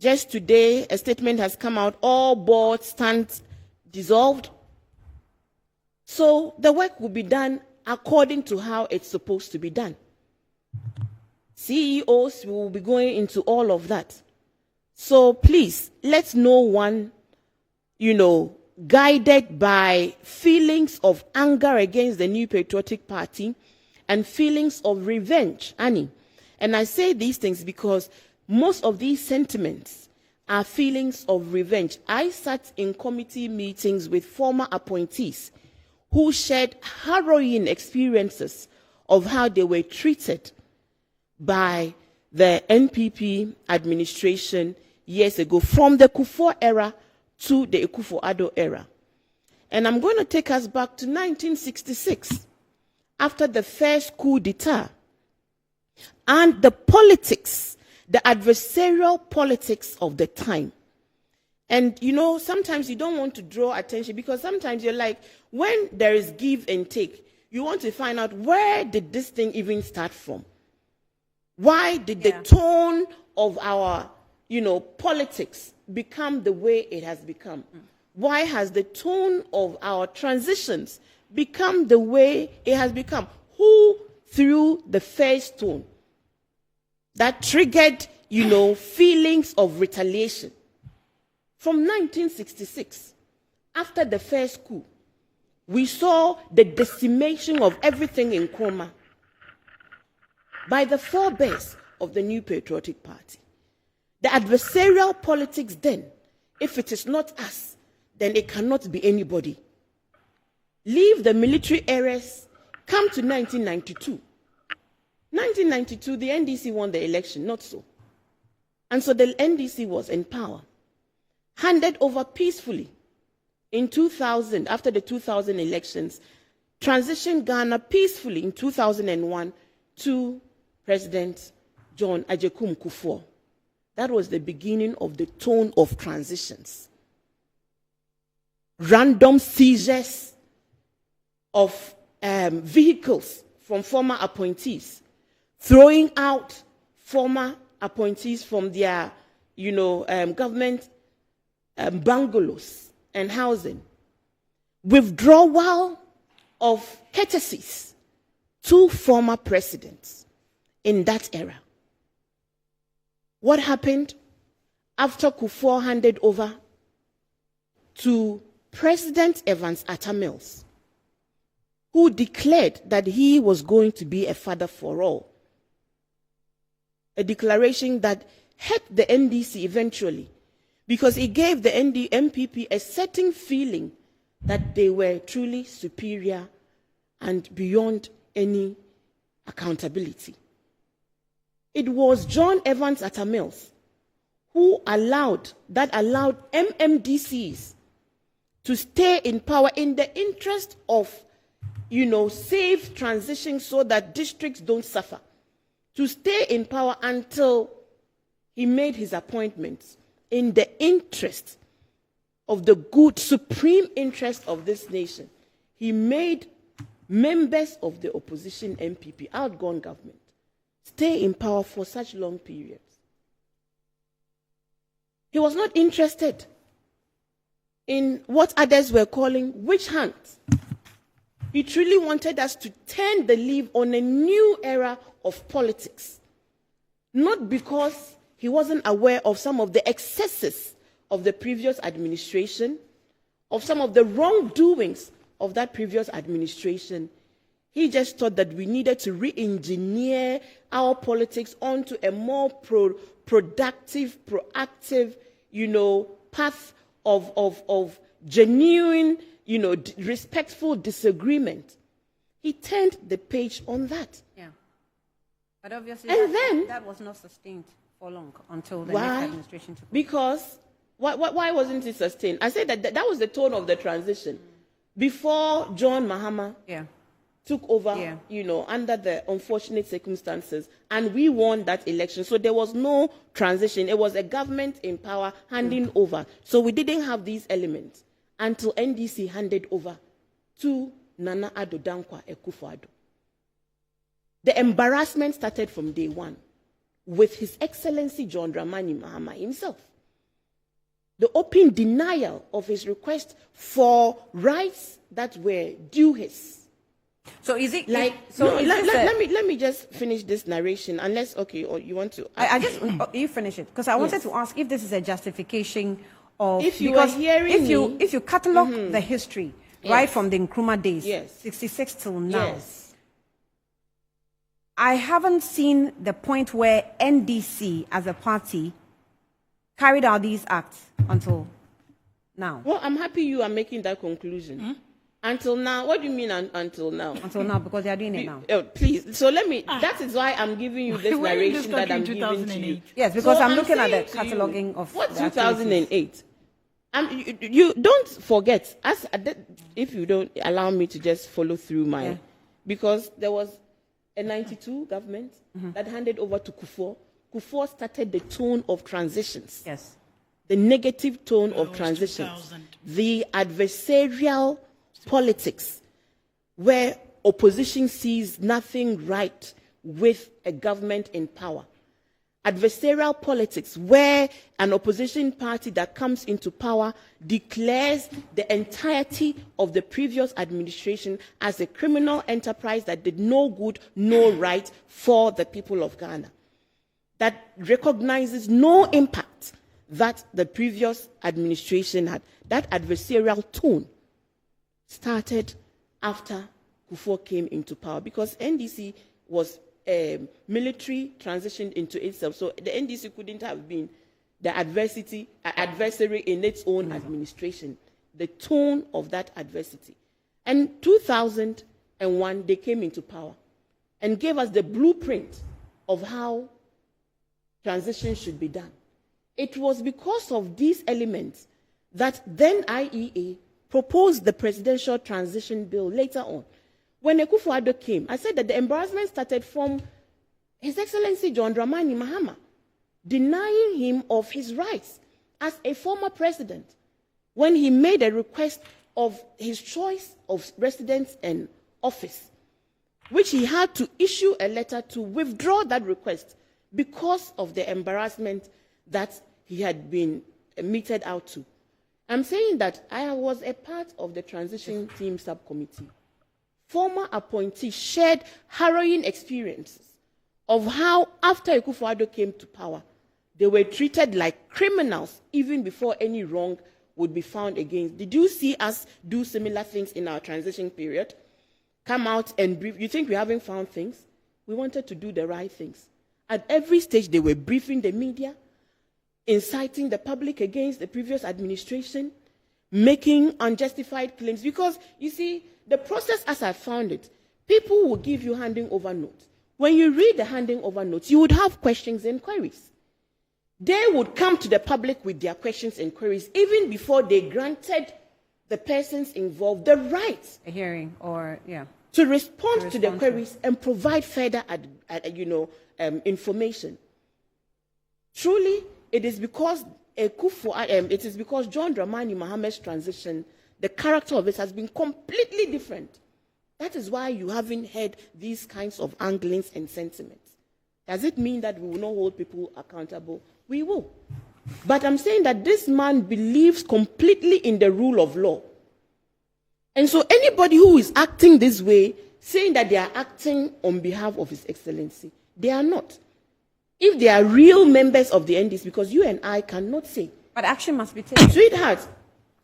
Just today, a statement has come out, all boards stand dissolved. So the work will be done according to how it's supposed to be done. CEOs will be going into all of that. So please, let no one, guided by feelings of anger against the New Patriotic Party and feelings of revenge, Annie. And I say these things because most of these sentiments are feelings of revenge. I sat in committee meetings with former appointees who shared harrowing experiences of how they were treated by the NPP administration years ago, from the Kufuor era to the Akufo-Addo era. And I'm going to take us back to 1966, after the first coup d'etat, and the politics, the adversarial politics of the time. And, sometimes you don't want to draw attention, because sometimes you're like, when there is give and take, you want to find out, where did this thing even start from? Why did the tone of our, politics become the way it has become? Why has the tone of our transitions become the way it has become? Who threw the first stone that triggered, feelings of retaliation? From 1966, after the first coup, we saw the decimation of everything in Nkrumah by the forebears of the New Patriotic Party. The adversarial politics then, if it is not us, then it cannot be anybody. Leave the military eras, come to 1992. 1992, the NDC won the election, not so. And so the NDC was in power, handed over peacefully in 2000, after the 2000 elections, transitioned Ghana peacefully in 2001 to President John Agyekum Kufuor. That was the beginning of the tone of transitions. Random seizures of vehicles from former appointees, throwing out former appointees from their, government bungalows and housing, withdrawal of courtesies to former presidents in that era. What happened after Kufuor handed over to President Evans Atta Mills, who declared that he was going to be a father for all? A declaration that hurt the NDC eventually, because it gave the NPP a certain feeling that they were truly superior and beyond any accountability. It was John Evans Atta Mills who allowed MMDCs to stay in power in the interest of, safe transition so that districts don't suffer, to stay in power until he made his appointments in the interest of the good, supreme interest of this nation. He made members of the opposition NPP, outgone government, stay in power for such long periods. He was not interested in what others were calling witch hunts. He truly wanted us to turn the leaf on a new era of politics, not because he wasn't aware of some of the excesses of the previous administration, of some of the wrongdoings of that previous administration. He just thought that we needed to re-engineer our politics onto a more productive, proactive, path of genuine, respectful disagreement. He turned the page on that. Yeah. But obviously that was not sustained for long until the next administration took over. Because why wasn't it sustained? I said that was the tone of the transition. Before John Mahama took over, under the unfortunate circumstances, and we won that election. So there was no transition. It was a government in power handing over. So we didn't have these elements until NDC handed over to Nana Addo Dankwa Akufo-Addo. The embarrassment started from day one with His Excellency John Dramani Mahama himself. the open denial of his request for rights that were due his. So is it like? Let me just finish this narration. Unless or you want to? You finish it because I wanted to ask if this is a justification of if you are hearing if you catalog the history right from the Nkrumah days, 66 till now. Yes. I haven't seen the point where NDC as a party carried out these acts until now. Well, I'm happy you are making that conclusion. Until now? What do you mean until now? Until now, because they are doing it now. Please. So let me, that is why I'm giving you this narration that I'm giving to you. Yes, because I'm looking at the cataloging of what 2008. You don't forget, if you don't allow me to just follow through my, because there was a 92 government that handed over to Kufuor. Kufuor started the tone of transitions. Yes. The negative tone of transitions. The adversarial politics, where opposition sees nothing right with a government in power. Adversarial politics, where an opposition party that comes into power declares the entirety of the previous administration as a criminal enterprise that did no good, no right for the people of Ghana. That recognizes no impact that the previous administration had. That adversarial tone started after Kufuor came into power, because NDC was military transitioned into itself. So the NDC couldn't have been the adversary in its own administration. The tone of that adversity. And 2001, they came into power and gave us the blueprint of how transition should be done. It was because of these elements that then IEA proposed the presidential transition bill later on. When Akufo-Addo came, I said that the embarrassment started from His Excellency John Dramani Mahama denying him of his rights as a former president when he made a request of his choice of residence and office, which he had to issue a letter to withdraw that request because of the embarrassment that he had been meted out to. I'm saying that I was a part of the transition team subcommittee. Former appointees shared harrowing experiences of how, after Akufo-Addo came to power, they were treated like criminals even before any wrong would be found against. Did you see us do similar things in our transition period? Come out and brief. You think we haven't found things? We wanted to do the right things. At every stage, they were briefing the media, inciting the public against the previous administration, making unjustified claims. Because, you see, the process as I found it, people will give you handing over notes. When you read the handing over notes, you would have questions and queries. They would come to the public with their questions and queries even before they granted the persons involved the right a hearing to respond to the queries and provide further information. Truly, it is because John Dramani Mahama's transition, the character of it has been completely different. That is why you haven't heard these kinds of anglings and sentiments. Does it mean that we will not hold people accountable? We will. But I'm saying that this man believes completely in the rule of law. And so anybody who is acting this way, saying that they are acting on behalf of His Excellency, they are not. If they are real members of the NDC, because you and I cannot say. But action must be taken. Sweetheart,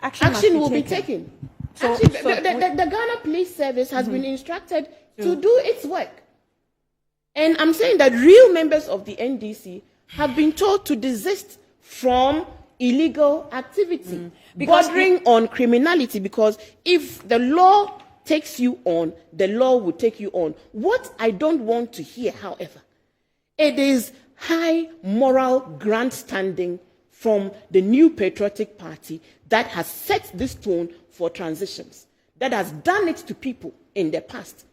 action will be taken. So, the Ghana Police Service has been instructed to do its work. And I'm saying that real members of the NDC have been told to desist from illegal activity, bordering on criminality, because if the law takes you on, the law will take you on. What I don't want to hear, however, it is high moral grandstanding from the New Patriotic Party that has set this tone for transitions, that has done it to people in the past,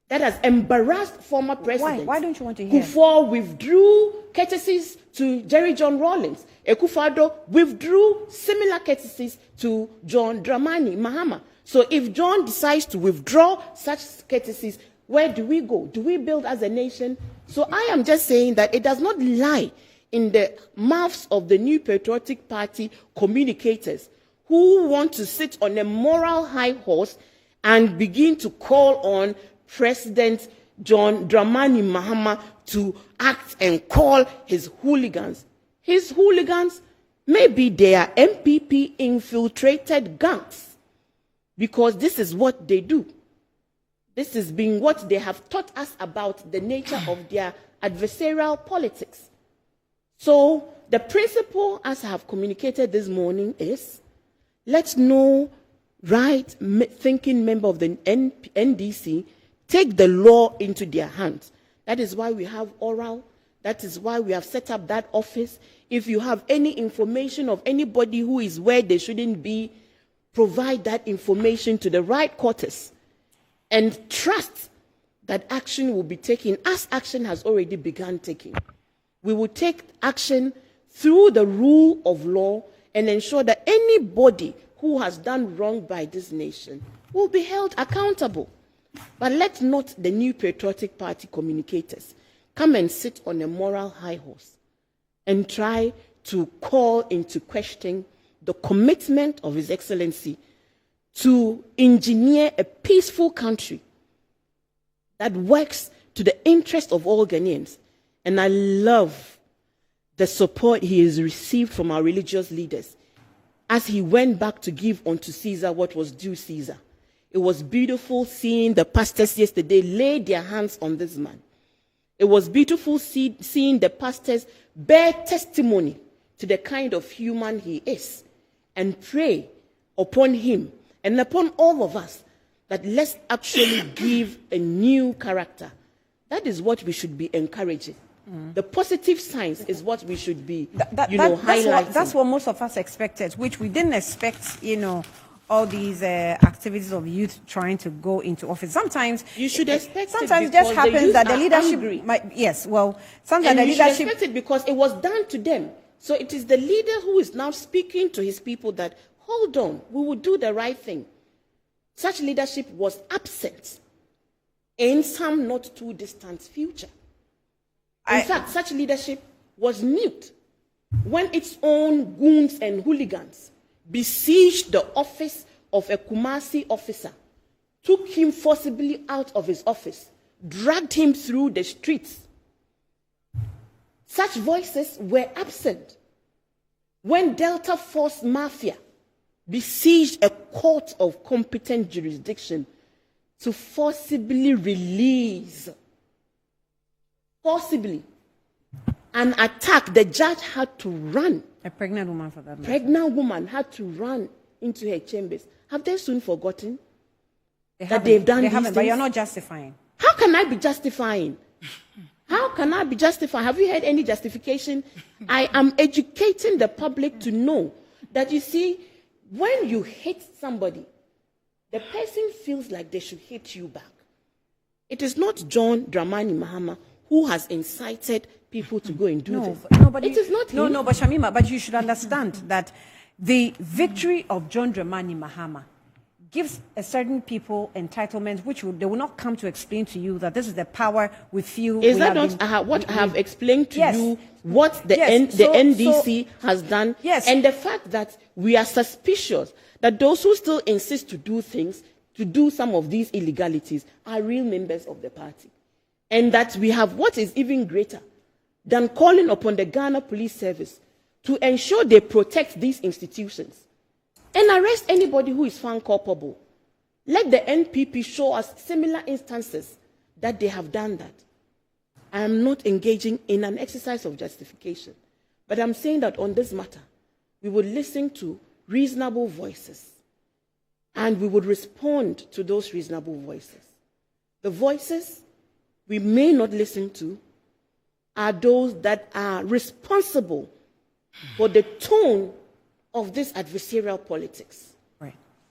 that has embarrassed former presidents. Why don't you want to hear? Kufuor withdrew courtesies to Jerry John Rawlings. Akufo-Addo withdrew similar courtesies to John Dramani Mahama. So if John decides to withdraw such courtesies, where do we go? Do we build as a nation? So I am just saying that it does not lie in the mouths of the New Patriotic Party communicators who want to sit on a moral high horse and begin to call on President John Dramani Mahama to act and call his hooligans. His hooligans, maybe they are NPP infiltrated gangs, because this is what they do. This has been what they have taught us about the nature of their adversarial politics. So the principle, as I have communicated this morning, is let no right-thinking member of the NDC take the law into their hands. That is why we have oral. That is why we have set up that office. If you have any information of anybody who is where they shouldn't be, provide that information to the right quarters and trust that action will be taken, as action has already begun taking. We will take action through the rule of law and ensure that anybody who has done wrong by this nation will be held accountable. But let not the New Patriotic Party communicators come and sit on a moral high horse and try to call into question the commitment of His Excellency to engineer a peaceful country that works to the interest of all Ghanaians. And I love the support he has received from our religious leaders as he went back to give unto Caesar what was due Caesar. It was beautiful seeing the pastors yesterday lay their hands on this man. It was beautiful seeing the pastors bear testimony to the kind of human he is and pray upon him and upon all of us that let's actually give a new character. That is what we should be encouraging. The positive signs is what we should be, highlighting. That's what most of us expected, which we didn't expect, all these activities of youth trying to go into office. Sometimes you should expect. Sometimes it just happens that the leadership might. Yes, well, sometimes the leadership. You should expect it because it was done to them. So it is the leader who is now speaking to his people that, hold on, we will do the right thing. Such leadership was absent in some not too distant future. In fact, such leadership was mute when its own goons and hooligans besieged the office of a Kumasi officer, took him forcibly out of his office, dragged him through the streets. Such voices were absent when Delta Force Mafia besieged a court of competent jurisdiction to forcibly release, an attack. The judge had to run. A pregnant woman, for that matter. Pregnant woman had to run into her chambers. Have they soon forgotten that they've done these things? But you're not justifying. How can I be justifying? How can I be justifying? Have you heard any justification? I am educating the public to know that, you see, when you hate somebody, the person feels like they should hate you back. It is not John Dramani Mahama who has incited people to go and do this. It is not him. No, but Shamima, but you should understand that the victory of John Dramani Mahama gives a certain people entitlement, which they will not come to explain to you that this is the power we feel. Is that not what I have explained to you? What the NDC has done, and the fact that we are suspicious that those who still insist to do things, to do some of these illegalities, are real members of the party, and that we have what is even greater than calling upon the Ghana Police Service to ensure they protect these institutions and arrest anybody who is found culpable. Let the NPP show us similar instances that they have done that. I am not engaging in an exercise of justification, but I'm saying that on this matter, we would listen to reasonable voices and we would respond to those reasonable voices. The voices we may not listen to are those that are responsible for the tone of this adversarial politics.